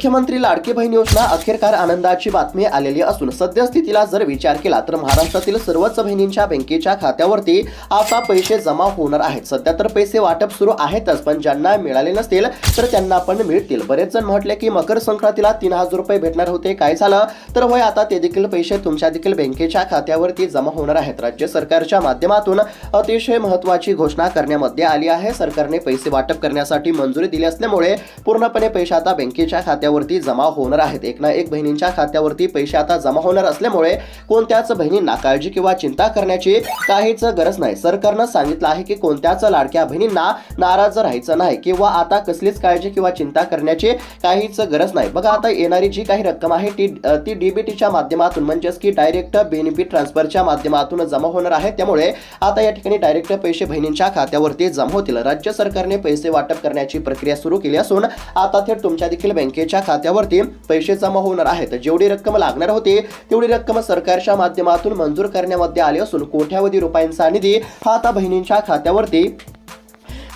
मुख्यमंत्री लाडकी बहीण योजना अखेरकार आनंदाची बातमी आलेली असून सद्यस्थितीला जर विचार केला तर महाराष्ट्रातील सर्वच बहिणींच्या बँकेच्या खात्यावरती आता पैसे जमा होणार आहेत। सध्या तर पैसे वाटप सुरू आहेतच, पण ज्यांना मिळाले नसतील तर त्यांना पण मिळतील। बरेच जण म्हटले की मकर संक्रांतीला 3000 रुपये भेटणार होते, काय झालं तर होय, आता ते देखील पैसे तुमच्या देखील बँकेच्या खात्यावरती जमा होणार आहेत। राज्य सरकारच्या माध्यमातून अतिशय महत्त्वाची घोषणा करण्यामध्ये आली आहे। सरकारने पैसे वाटप करण्यासाठी मंजुरी दिली असल्यामुळे पूर्णपणे पैसे आता बँकेच्या खात्यावरती जमा होणार आहेत। एक ना एक बहिणींच्या खात्यावरती पैसे आता जमा होणार असल्यामुळे कोणत्याच बहिणींना काळजी किंवा चिंता करण्याची काहीच गरज नाही। सरकारने सांगितलं आहे की कोणत्याच लाडक्या बहिणींना नाराज राहायचं नाही किंवा आता कसलीच काळजी किंवा चिंता करण्याची काहीच गरज नाही। बघा, आता येणारी जी काही रक्कम आहे ती डीबीटीच्या माध्यमातून म्हणजेच की डायरेक्ट बेनिफिट ट्रान्सफरच्या माध्यमातून जमा होणार आहे। त्यामुळे आता या ठिकाणी डायरेक्ट पैसे बहिणींच्या खात्यावरती जमा होतील। राज्य सरकारने पैसे वाटप करण्याची प्रक्रिया सुरू केली असून आता थेट तुमच्या देखील बँकेच्या खात्यावरती पैसे जमा होणार आहेत। जेवढी रक्कम लागणार होती तेवढी रक्कम सरकारच्या माध्यमातून मंजूर करण्यामध्ये आली असून कोट्यावधी रुपयांचा निधी हा आता बहिणींच्या खात्यावरती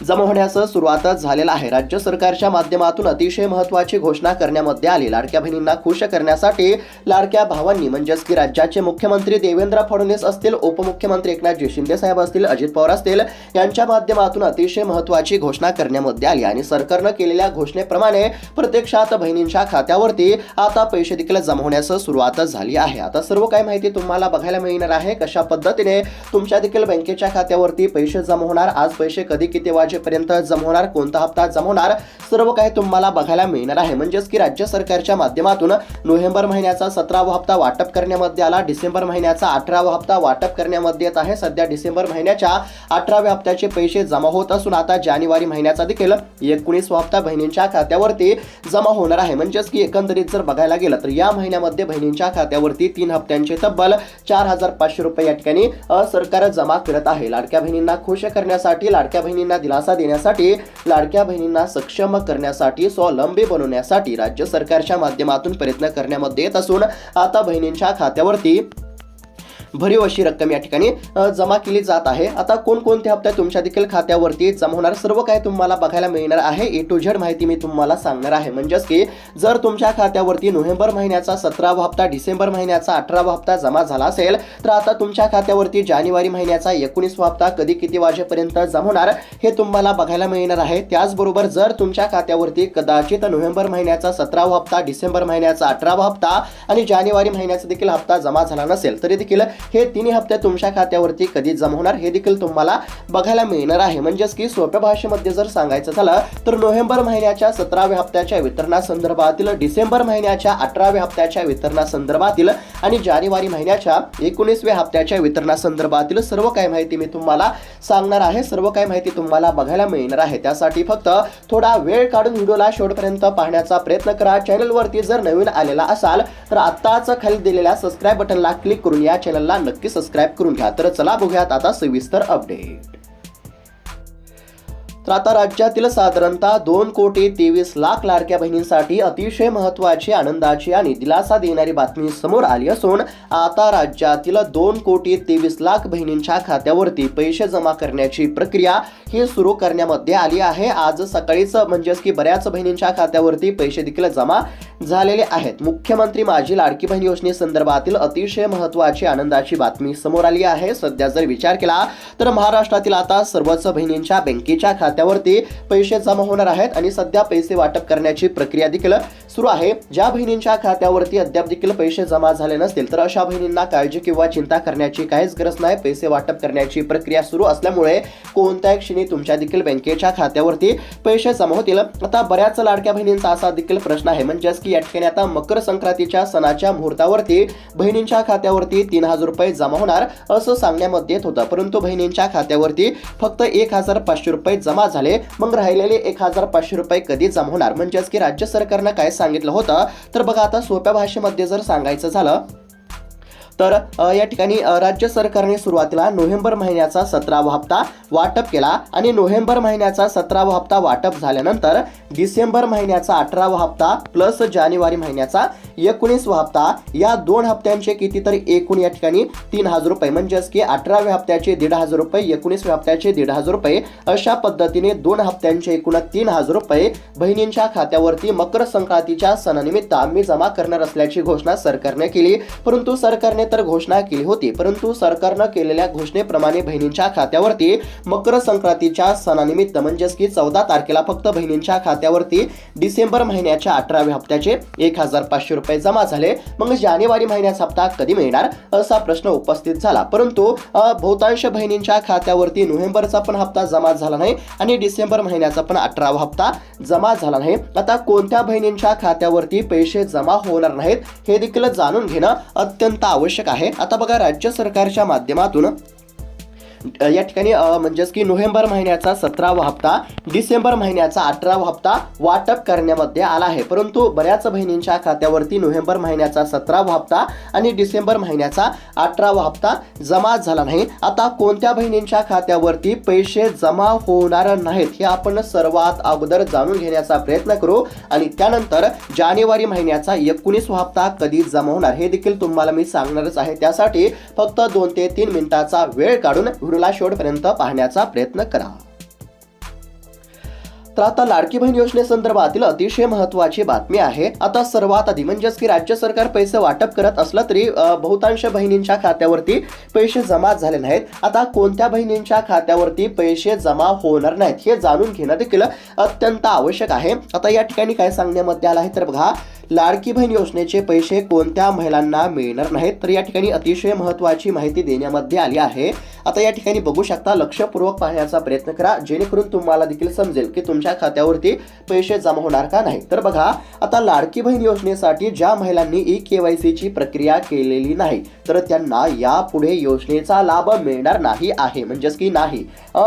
जमा होण्यास सुरुवात झालेला आहे। राज्य सरकारच्या माध्यमातून अतिशय महत्त्वाची घोषणा करण्यामध्ये आली। लाडक्या बहिणींना खुश करण्यासाठी लाडक्या भावांनी म्हणजेच की राज्याचे मुख्यमंत्री देवेंद्र फडणवीस असतील, उपमुख्यमंत्री एकनाथजी शिंदे साहेब असतील, अजित पवार असतील, यांच्या माध्यमातून अतिशय महत्त्वाची घोषणा करण्यामध्ये आली आणि सरकारने केलेल्या घोषणेप्रमाणे प्रत्यक्षात बहिणींच्या खात्यावरती आता पैसे देखील जमा होण्यास सुरुवात झाली आहे। आता सर्व काही माहिती तुम्हाला बघायला मिळणार आहे, कशा पद्धतीने तुमच्या देखील बँकेच्या खात्यावरती पैसे जमा होणार, आज पैसे कधी किती वाजेपर्यंत जमा होणार, कोणता हप्ता जमा होणार, सर्व काही तुम्हाला बघायला मिळणार आहे। म्हणजेच की राज्य सरकारच्या माध्यमातून नोव्हेंबर महिन्याचा 17वा हप्ता वाटप करण्यामध्ये आला, डिसेंबर महिन्याचा 18वा हप्ता वाटप करण्यामध्ये येत आहे। सध्या डिसेंबर महिन्याच्या 18व्या हप्त्याचे पैसे जमा होत असून आता जानेवारी महिन्याचा देखील 19वा हप्ता बहिणींच्या खात्यावरती जमा होणार आहे। म्हणजेच की एकंदरीत जर बघायला गेलं तर या महिन्यामध्ये बहिणींच्या खात्यावरती 3 हप्त्यांचे तब्बल 4500 रुपये या ठिकाणी सरकार जमा करत आहे। लाडक्या बहिणींना खुश करण्यासाठी, लाडक्या बहिणींना दिलासा देण्यासाठी, लाडक्या बहिणींना सक्षम करण्यासाठी, स्वावलंबी बनवण्यासाठी राज्य सरकारच्या माध्यमातून प्रयत्न करण्यामध्ये येत असून आता बहिणींच्या खात्यावरती भरीव अशी रक्कम या ठिकाणी जमा केली जात आहे। आता कोणकोणते हप्ते तुमच्या देखील खात्यावरती जमा होणार, सर्व काही तुम्हाला बघायला मिळणार आहे। ए टू झेड माहिती मी तुम्हाला सांगणार आहे। म्हणजेच की जर तुमच्या खात्यावरती नोव्हेंबर महिन्याचा 17वा हप्ता, डिसेंबर महिन्याचा 18वा हप्ता जमा झाला असेल तर आता तुमच्या खात्यावरती जानेवारी महिन्याचा 19वा हप्ता कधी किती वाजेपर्यंत जमा होणार हे तुम्हाला बघायला मिळणार आहे। त्याचबरोबर जर तुमच्या खात्यावरती कदाचित नोव्हेंबर महिन्याचा 17वा हप्ता, डिसेंबर महिन्याचा 18वा हप्ता आणि जानेवारी महिन्याचा देखील हप्ता जमा झाला नसेल तरी देखील हे तिन्ही हप्ते तुमच्या खात्यावरती कधी जमा होणार हे देखील तुम्हाला बघायला मिळणार आहे। म्हणजेच की सोप्या भाषेमध्ये जर सांगायचं झालं तर नोव्हेंबर महिन्याच्या 17व्या हप्त्याच्या वितरणासंदर्भातील, डिसेंबर महिन्याच्या 18व्या हप्त्याच्या वितरणासंदर्भातील आणि जानेवारी महिन्याच्या 19व्या हप्त्याच्या वितरणासंदर्भातील सर्व काही माहिती मी तुम्हाला सांगणार आहे। सर्व काही माहिती तुम्हाला बघायला मिळणार आहे। त्यासाठी फक्त थोडा वेळ काढून व्हिडिओला शेवटपर्यंत पाहण्याचा प्रयत्न करा। चॅनलवरती जर नवीन आलेला असाल तर आत्ताच खाली दिलेल्या सबस्क्राइब बटनला क्लिक करून या चॅनलला नक्की सबस्क्राइब करून घ्या। तर चला बघूयात आता सविस्तर अपडेट। तर आता राज्यातील साधारणतः 2,23,00,000 लाडक्या बहिणींसाठी अतिशय महत्त्वाची, आनंदाची आणि दिलासा देणारी बातमी समोर आली असून आता राज्यातील 2,23,00,000 बहिणींच्या खात्यावरती पैसे जमा करण्याची प्रक्रिया ही सुरू करण्यामध्ये आली आहे। आज सकाळीच म्हणजेच की बऱ्याच बहिणींच्या खात्यावरती पैसे देखील जमा झालेले आहेत। मुख्यमंत्री माझी लाडकी बहीण योजनेसंदर्भातील अतिशय महत्त्वाची, आनंदाची बातमी समोर आली आहे। सध्या जर विचार केला तर महाराष्ट्रातील आता सर्वच बहिणींच्या बँकेच्या खात्यावरती पैसे जमा होणार आहेत आणि सध्या पैसे वाटप करण्याची प्रक्रिया देखील सुरू आहे। ज्या बहिणींच्या खात्यावरती अद्याप देखील पैसे जमा झाले नसतील तर अशा बहिणींना काळजी किंवा चिंता करण्याची काहीच गरज नाही। पैसे वाटप करण्याची प्रक्रिया सुरू असल्यामुळे कोणत्याही क्षणी तुमच्या देखील बँकेच्या खात्यावरती पैसे जमा होतील। आता बऱ्याच लाडक्या बहिणींचा असा देखील प्रश्न आहे, म्हणजेच की या ठिकाणी आता मकर संक्रांतीच्या सणाच्या मुहूर्तावरती बहिणींच्या खात्यावरती 3000 रुपये जमा होणार असं सांगण्यामध्ये येत होतं, परंतु बहिणींच्या खात्यावरती फक्त 1500 रुपये जमा झाले। मग राहिलेले 1500 रुपये कधी जमा होणार? म्हणजेच की राज्य सरकारनं काय सांगितलं होतं तर बघा, आता सोप्या भाषेमध्ये जर सांगायचं झालं तर या ठिकाणी राज्य सरकारने सुरुवातीला नोव्हेंबर महिन्याचा 17वा हप्ता वाटप केला आणि नोव्हेंबर महिन्याचा 17वा हप्ता वाटप झाल्यानंतर डिसेंबर महिन्याचा 18वा हप्ता प्लस जानेवारी महिन्याचा 19वा हप्ता या 2 हप्त्यांचे किती तर एकूण या ठिकाणी 3000 रुपये म्हणजेच की 18व्या हप्त्याचे 1500 रुपये 19व्या हप्त्याचे 1500 रुपये अशा पद्धतीने 2 हप्त्यांचे एकूण 3000 रुपये बहिणींच्या खात्यावरती मकर संक्रांतीच्या सणानिमित्त आम्ही जमा करणार असल्याची घोषणा सरकारने केली। परंतु सरकारने तर घोषणा केली होती, परंतु सरकारने केलेल्या घोषणेप्रमाणे बहिणींच्या खात्यावरती मकर संक्रांतीच्या सणानिमित्त म्हणजेच की 14 तारखेला फक्त बहिणींच्या खात्यावरती डिसेंबर महिन्याच्या 18व्या हप्त्याचे 1500 रुपये जमा झाले। मग जानेवारी महिन्याचा हप्ता कधी मिळणार असा प्रश्न उपस्थित झाला, परंतु बहुतांश बहिणींच्या खात्यावरती नोव्हेंबरचा पण हप्ता जमा झाला नाही आणि डिसेंबर महिन्याचा पण 18वा हप्ता जमा झाला नाही। आता कोणत्या बहिणींच्या खात्यावरती पैसे जमा होणार नाहीत हे देखील जाणून घेणं अत्यंत आवश्यक आहे। आता बघा, राज्य सरकारच्या माध्यमातून या ठिकाणी म्हणजेच की नोव्हेंबर महिन्याचा 17वा हप्ता डिसेंबर महिन्याचा 18वा हप्ता वाटप करण्यामध्ये आला आहे, परंतु बऱ्याच बहिणींच्या खात्यावरती नोव्हेंबर महिन्याचा 17वा हप्ता आणि डिसेंबर महिन्याचा 18वा हप्ता जमा झाला नाही। आता कोणत्या बहिणींच्या खात्यावरती पैसे जमा होणार नाहीत हे आपण सर्वात अगोदर जाणून घेण्याचा प्रयत्न करू आणि त्यानंतर जानेवारी महिन्याचा 19वा हप्ता कधी जमा होणार हे देखील तुम्हाला मी सांगणारच आहे। त्यासाठी फक्त 2 ते 3 मिनिटाचा वेळ काढून व्हिडिओला शेवटपर्यंत पाहण्याचा प्रयत्न करा। तर आता लाडकी बहीण योजनेसंदर्भातील अतिशय महत्त्वाची बातमी आहे। आता सर्वात आधी म्हणजेच की राज्य सरकार पैसे वाटप करत असलं तरी बहुतांश बहिणींच्या खात्यावरती पैसे जमा झाले नाहीत। आता कोणत्या बहिणींच्या खात्यावरती पैसे जमा होणार नाहीत हे जाणून घेणं देखील अत्यंत आवश्यक आहे। आता या ठिकाणी काय सांगण्यामध्ये आलं आहे तर बघा, लाडकी बहीण योजनेचे पैसे कोणत्या महिलांना मिळणार नाहीत, तर या ठिकाणी अतिशय महत्त्वाची माहिती देण्यामध्ये आली आहे। आता या ठिकाणी बघू शकता, लक्षपूर्वक पाहण्याचा प्रयत्न करा जेणेकरून तुम्हाला देखील समजेल की तुमच्या खात्यावरती पैसे जमा होणार का नाही। तर बघा, आता लाडकी बहीण योजनेसाठी ज्या महिलांनी ई-केवायसी ची प्रक्रिया केलेली नाही तर त्यांना यापुढे योजनेचा लाभ मिळणार नाही आहे, म्हणजेच की नाही।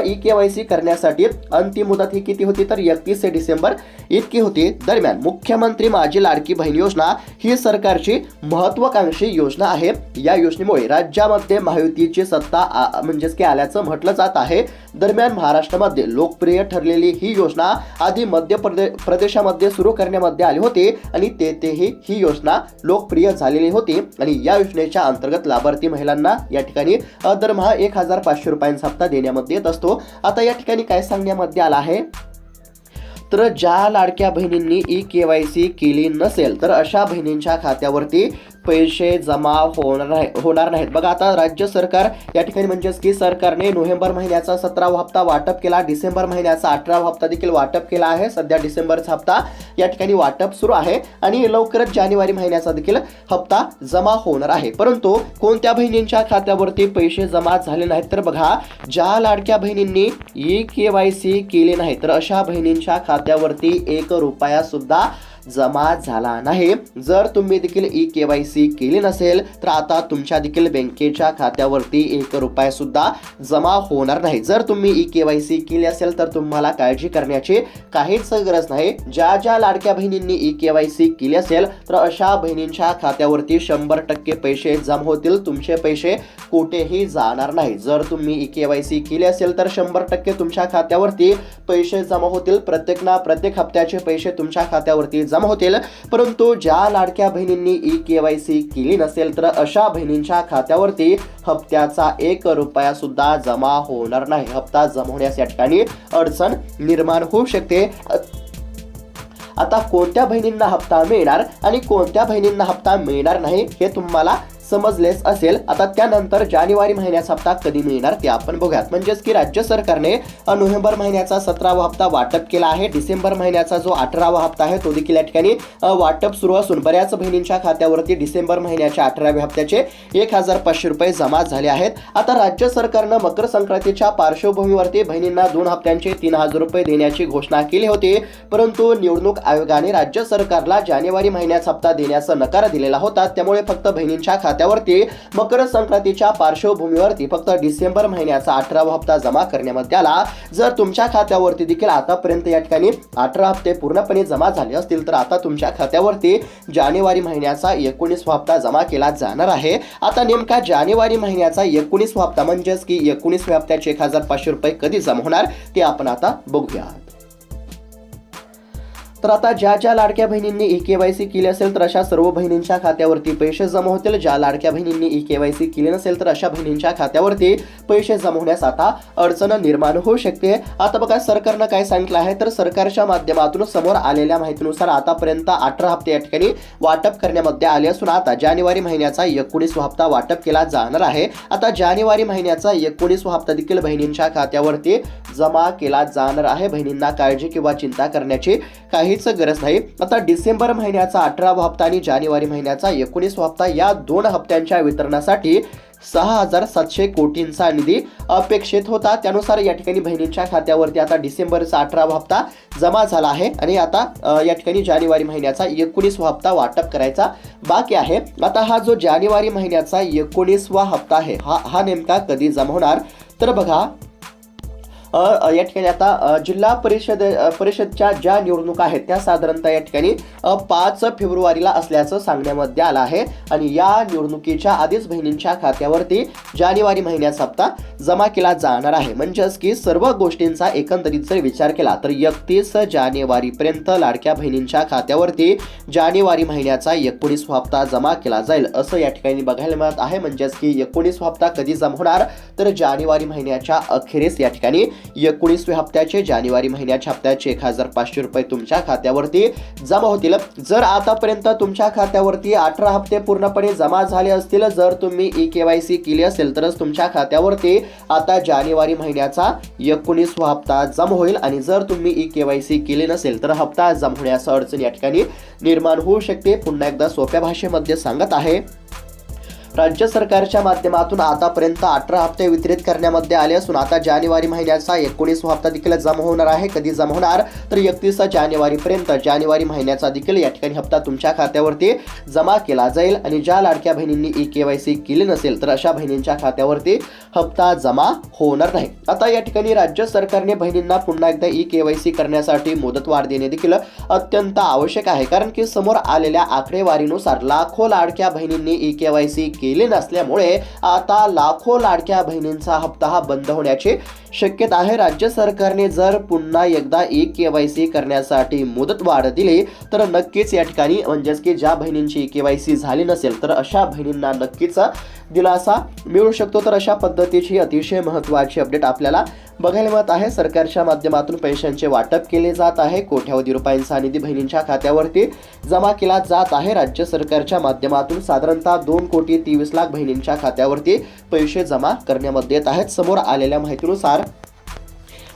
ई-केवायसी करण्यासाठी अंतिम मुदत ही किती होती तर 31 डिसेंबर इतकी होती। दरम्यान मुख्यमंत्री माझी लाडकी बहीण योजना ही सरकारची महत्त्वाकांक्षी योजना आहे। या योजनेमुळे राज्यामध्ये महायुतीची सत्ता म्हणजेच की आल्याचं म्हटलं जात आहे। दरम्यान महाराष्ट्रामध्ये लोकप्रिय ठरलेली ही योजना आधी मध्य प्रदेशामध्ये सुरू करण्यामध्ये आली होती आणि तेथेही ही योजना लोकप्रिय झालेली होती आणि या योजनेच्या अंतर्गत लाभार्थी महिलांना या ठिकाणी दरमहा 1500 रुपयांचा हप्ता देण्यामध्ये येत असतो। आता या ठिकाणी काय सांगण्यामध्ये आलं आहे तर ज्या लाडक्या बहिणींनी ई-केवायसी केली नसेल तर अशा बहिणींच्या खात्यावरती पैसे जमा होणार नाहीत। बघा, आता राज्य सरकार या ठिकाणी म्हणजेच की सरकारने नोव्हेंबर महिन्याचा 17वा हप्ता वाटप केला, डिसेंबर महिन्याचा 18वा हप्ता देखील वाटप केला आहे। सध्या डिसेंबरचा हप्ता या ठिकाणी वाटप सुरू आहे आणि लवकरच जानेवारी महिन्याचा देखील हप्ता जमा होणार आहे। परंतु कोणत्या बहिणींच्या खात्यावरती पैसे जमा झाले नाहीत तर बघा, ज्या लाडक्या बहिणींनी ई-केवायसी केली नाही तर अशा बहिणींच्या खात्यावरती 1 रुपया सुद्धा जमा झाला नाही। जर तुम्ही देखील ई-केवायसी केली नसेल तर आता तुमच्या देखील बँकेच्या खात्यावरती 1 रुपया सुद्धा जमा होणार नाही। जर तुम्ही ई-केवायसी केली असेल तर तुम्हाला काळजी करण्याची काहीच गरज नाही। ज्या लाडक्या बहिणींनी ई-केवायसी केली असेल तर अशा बहिणींच्या खात्यावरती 100% पैसे जमा होतील, तुमचे पैसे कुठेही जाणार नाही। जर तुम्ही ई-केवायसी केली असेल तर 100% तुमच्या खात्यावरती पैसे जमा होतील, प्रत्येक हप्त्याचे पैसे तुमच्या खात्यावरती जमा होतील। परंतु ज्या लाडक्या बहिणींनी ई-केवायसी केली नसेल तर अशा बहिणींच्या खात्यावरती हप्त्याचा 1 रुपया सुद्धा जमा होणार नाही। हप्ता जमा होण्यास या ठिकाणी अडचण निर्माण होऊ शकते। आता कोणत्या बहिणींना हप्ता मिळणार आणि कोणत्या बहिणींना हप्ता मिळणार नाही हे तुम्हाला समजलेच असेल। आता त्यानंतर जानेवारी महिन्याचा हप्ता कधी मिळणार ते आपण बघूयात। म्हणजेच की राज्य सरकारने नोव्हेंबर महिन्याचा 17वा हप्ता वाटप केला आहे, डिसेंबर महिन्याचा जो 18वा हप्ता आहे तो देखील या ठिकाणी वाटप सुरू असून बऱ्याच बहिणींच्या खात्यावरती डिसेंबर महिन्याच्या 18व्या हप्त्याचे 1500 रुपये जमा झाले आहेत। आता राज्य सरकारनं मकर संक्रांतीच्या पार्श्वभूमीवरती बहिणींना 2 हप्त्यांचे 3000 रुपये देण्याची घोषणा केली होती, परंतु निवडणूक आयोगाने राज्य सरकारला जानेवारी महिन्याचा हप्ता देण्याचा नकार दिलेला होता। त्यामुळे फक्त बहिणींच्या खात्यावरती मकर संक्रांतीच्या पार्श्वभूमीवरती फक्त डिसेंबर महिन्याचा 18वा हप्ता जमा करण्यामध्ये आला। जर तुमच्या खात्यावरती देखील आतापर्यंत या ठिकाणी 18 हप्ते पूर्णपणे जमा झाले असतील तर आता तुमच्या खात्यावरती जानेवारी महिन्याचा 19वा हप्ता जमा केला जाणार आहे। आता नेमका जानेवारी महिन्याचा 19वा हप्ता म्हणजेच की 19व्या हप्त्याचे 1500 रुपये कधी जमा होणार ते आपण आता बघूया। तर आता ज्या लाडक्या बहिणींनी ई-केवायसी केली असेल तर अशा सर्व बहिणींच्या खात्यावरती पैसे जमा होतील। ज्या लाडक्या बहिणींनी ई-केवायसी केली नसेल तर अशा बहिणींच्या खात्यावरती पैसे जमा होण्यास आता अडचण निर्माण होऊ शकते। आता बघा सरकारनं काय सांगितलं आहे तर सरकारच्या माध्यमातून समोर आलेल्या माहितीनुसार आतापर्यंत 18 हप्ते या ठिकाणी वाटप करण्यामध्ये आले असून आता जानेवारी महिन्याचा 19वा हप्ता वाटप केला जाणार आहे। आता जानेवारी महिन्याचा 19वा हप्ता देखील बहिणींच्या खात्यावरती जमा केला जाणार आहे। बहिणींना काळजी किंवा चिंता करण्याची काहीच गरज नाही। आता डिसेंबर महिन्याचा 18वा हप्ता आणि जानेवारी महिन्याचा 19वा हप्ता या दोन हप्त्यांच्या वितरणासाठी 6,700 कोटींचा निधी अपेक्षित होता। त्यानुसार या ठिकाणी बहिणींच्या खात्यावरती आता डिसेंबरचा 18वा हप्ता जमा झाला आहे आणि आता या ठिकाणी जानेवारी महिन्याचा 19वा हप्ता वाटप करायचा बाकी आहे। आता हा जो जानेवारी महिन्याचा 19वा हप्ता आहे हा नेमका कधी जमा होणार तर बघा या ठिकाणी आता जिल्हा परिषदच्या ज्या निवडणुका आहेत त्या साधारणतः या ठिकाणी 5 फेब्रुवारीला असल्याचं सांगण्यामध्ये आलं आहे आणि या निवडणुकीच्या आधीच बहिणींच्या खात्यावरती जानेवारी महिन्याचा हप्ता जमा केला जाणार आहे। म्हणजेच की सर्व गोष्टींचा एकंदरीत जर विचार केला तर 31 जानेवारीपर्यंत लाडक्या बहिणींच्या खात्यावरती जानेवारी महिन्याचा 19वा हप्ता जमा केला जाईल असं या ठिकाणी बघायला मिळत आहे। म्हणजेच की 19वा हप्ता कधी जमा होणार तर जानेवारी महिन्याच्या अखेरीस या ठिकाणी 19व्या हप्त्याचे जानेवारी महिन्याच्या हप्त्याचे 1500 रुपये तुमच्या खात्यावरती जमा होतील। जर आतापर्यंत तुमच्या खात्यावरती 18 हप्ते पूर्णपणे जमा झाले असतील, जर तुम्ही ई-केवायसी केली असेल तरच तुमच्या खात्यावरती आता जानेवारी महिन्याचा 19वा हप्ता जमा होईल आणि जर तुम्ही ई-केवायसी केली नसेल तर हप्ता जमा होण्यास अडचण या ठिकाणी निर्माण होऊ शकते। पुन्हा एकदा सोप्या भाषेमध्ये सांगत आहे, राज्य सरकारच्या माध्यमातून आतापर्यंत 18 हप्ते वितरित करण्यामध्ये आले असून आता जानेवारी महिन्याचा 19वा हप्ता देखील जमा होणार आहे। कधी जमा होणार तर 31 जानेवारीपर्यंत जानेवारी महिन्याचा देखील या ठिकाणी हप्ता तुमच्या खात्यावरती जमा केला जाईल आणि ज्या लाडक्या बहिणींनी ई-केवायसी केली नसेल तर अशा बहिणींच्या खात्यावरती हप्ता जमा होणार नाही। आता या ठिकाणी राज्य सरकारने बहिणींना पुन्हा एकदा ई-केवायसी करण्यासाठी मुदतवाढ देणे देखील अत्यंत आवश्यक आहे, कारण की समोर आलेल्या आकडेवारीनुसार लाखो लाडक्या बहिणींनी ई-केवायसी केले नसल्यामुळे आता लाखो लाडक्या बहिणींचा हप्ता हा बंद होण्याची शक्यता आहे। राज्य सरकारने जर पुन्हा एकदा ई-केवायसी करण्यासाठी मुदतवाढ दिली तर नक्कीच या ठिकाणी म्हणजेच की ज्या बहिणींची ई-केवायसी झाली नसेल तर अशा बहिणींना नक्कीच दिलासा मिळू शकतो। तर अशा पद्धतीची अतिशय महत्त्वाची अपडेट आपल्याला बघायला मिळत आहे। सरकारच्या माध्यमातून पैशांचे वाटप केले जात आहे, कोट्यावधी रुपयांचा निधी बहिणींच्या खात्यावरती जमा केला जात आहे। राज्य सरकारच्या माध्यमातून साधारणतः 2,23,00,000 बहिणींच्या खात्यावरती पैसे जमा करण्यामध्ये येत आहेत। समोर आलेल्या माहितीनुसार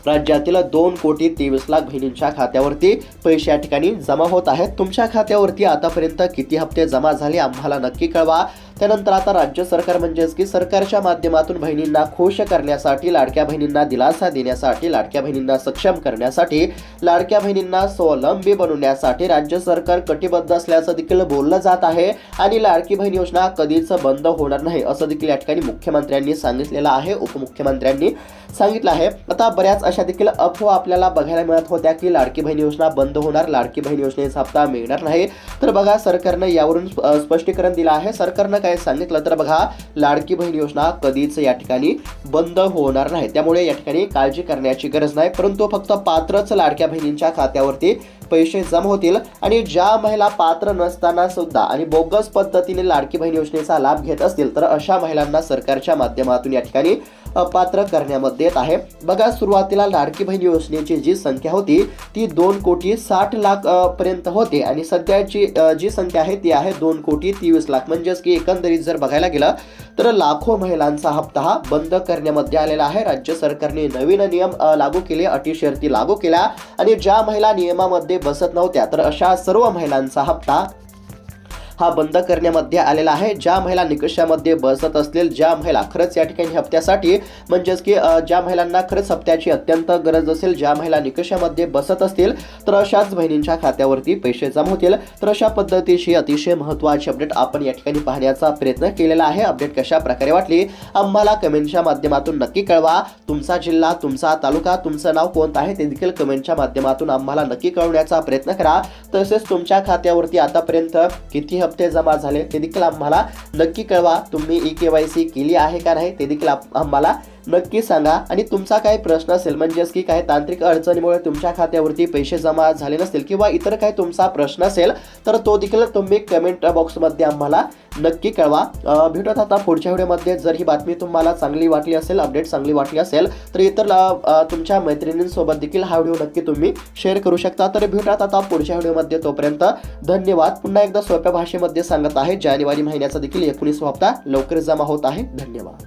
राज्यातील 2,23,00,000 बहिणींच्या खात्यावरती पैसे या ठिकाणी जमा होत आहेत। तुमच्या खात्यावरती आतापर्यंत किती हप्ते जमा झाले आम्हाला नक्की कळवा। त्यानंतर आता राज्य सरकार म्हणजेच की सरकारच्या माध्यमातून बहिणींना खुश करण्यासाठी, लाडक्या बहिणींना दिलासा देण्यासाठी, लाडक्या बहिणींना सक्षम करण्यासाठी, लाडक्या बहिणींना स्वावलंबी बनवण्यासाठी राज्य सरकार कटिबद्ध असल्याचं देखील बोललं जात आहे आणि लाडकी बहीण योजना कधीच बंद होणार नाही असं देखील या ठिकाणी मुख्यमंत्र्यांनी सांगितलेलं आहे, उपमुख्यमंत्र्यांनी सांगितलं आहे। आता बऱ्याच अशा देखील अफवा आपल्याला बघायला मिळत होत्या की लाडकी बहीण योजना बंद होणार, लाडकी बहीण योजनेचा हप्ता मिळणार नाही। तर बघा सरकारनं यावरून स्पष्टीकरण दिलं आहे। सरकारनं काय सांगितलं तर बघा लाडकी बहीण योजना कधीच या ठिकाणी बंद होणार नाही, त्यामुळे या ठिकाणी काळजी करण्याची गरज नाही, परंतु फक्त पात्रच लाडक्या बहिणींच्या खात्यावरती पैसे जमा होतील आणि ज्या महिला पात्र नसताना सुद्धा आणि बोगस पद्धतीने लाडकी बहीण योजनेचा लाभ घेत असतील तर अशा महिलांना सरकारच्या माध्यमातून या ठिकाणी अपात्र करण्यामध्ये येत आहे। बघा सुरुवातीला लाडकी बहीण योजनेची जी संख्या होती ती 2,60,00,000 पर्यंत होते आणि सध्याची जी संख्या आहे ती आहे 2,23,00,000। म्हणजेच की एकंदरीत जर बघायला गेलं तर लाखो महिलांचा हप्ता हा बंद करण्यामध्ये आलेला आहे। राज्य सरकारने नवीन नियम लागू केले, अटी शर्ती लागू केल्या आणि ज्या महिला नियमामध्ये बसत नव्हत्या तर अशा सर्व महिलांचा हप्ता हा बंद करण्यामध्ये आलेला आहे। ज्या महिला निकषामध्ये बसत असतील, ज्या महिला खरंच या ठिकाणी हप्त्यासाठी म्हणजेच की ज्या महिलांना खरंच हप्त्याची अत्यंत गरज असेल, ज्या महिला निकषामध्ये बसत असतील, तर अशाच बहिणींच्या खात्यावरती पैसे जमा होतील। तर अशा पद्धतीची अतिशय महत्त्वाची अपडेट आपण या ठिकाणी पाहण्याचा प्रयत्न केलेला आहे। अपडेट कशा प्रकारे वाटली आम्हाला कमेंटच्या माध्यमातून नक्की कळवा। तुमचा जिल्हा, तुमचा तालुका, तुमचं नाव कोणतं आहे ते देखील कमेंटच्या माध्यमातून आम्हाला नक्की कळवण्याचा प्रयत्न करा। तसेच तुमच्या खात्यावरती आतापर्यंत किती हप्ते जमा झाले ते देखील आम्हाला नक्की कळवा। तुम्ही EKYC केली आहे का नाही ते देखील आम्हाला नक्की सांगा। आणि तुमचा काही प्रश्न असेल, म्हणजेच की काही तांत्रिक अडचणीमुळे तुमच्या खात्यावरती पैसे जमा झाले नसतील किंवा इतर काही तुमचा प्रश्न असेल तर तो देखील तुम्ही कमेंट बॉक्समध्ये आम्हाला नक्की कळवा। भेटूयात आता पुढच्या व्हिडिओमध्ये। जर ही बातमी तुम्हाला चांगली वाटली असेल, अपडेट चांगली वाटली असेल तर इतर तुमच्या मैत्रिणींसोबत देखील हा व्हिडिओ नक्की तुम्ही शेअर करू शकता। तर भेटूयात आता पुढच्या व्हिडिओमध्ये। तोपर्यंत धन्यवाद। पुन्हा एकदा सोप्या भाषेमध्ये सांगत आहे, जानेवारी महिन्याचा देखील 19वा हप्ता लवकर जमा होत आहे। धन्यवाद।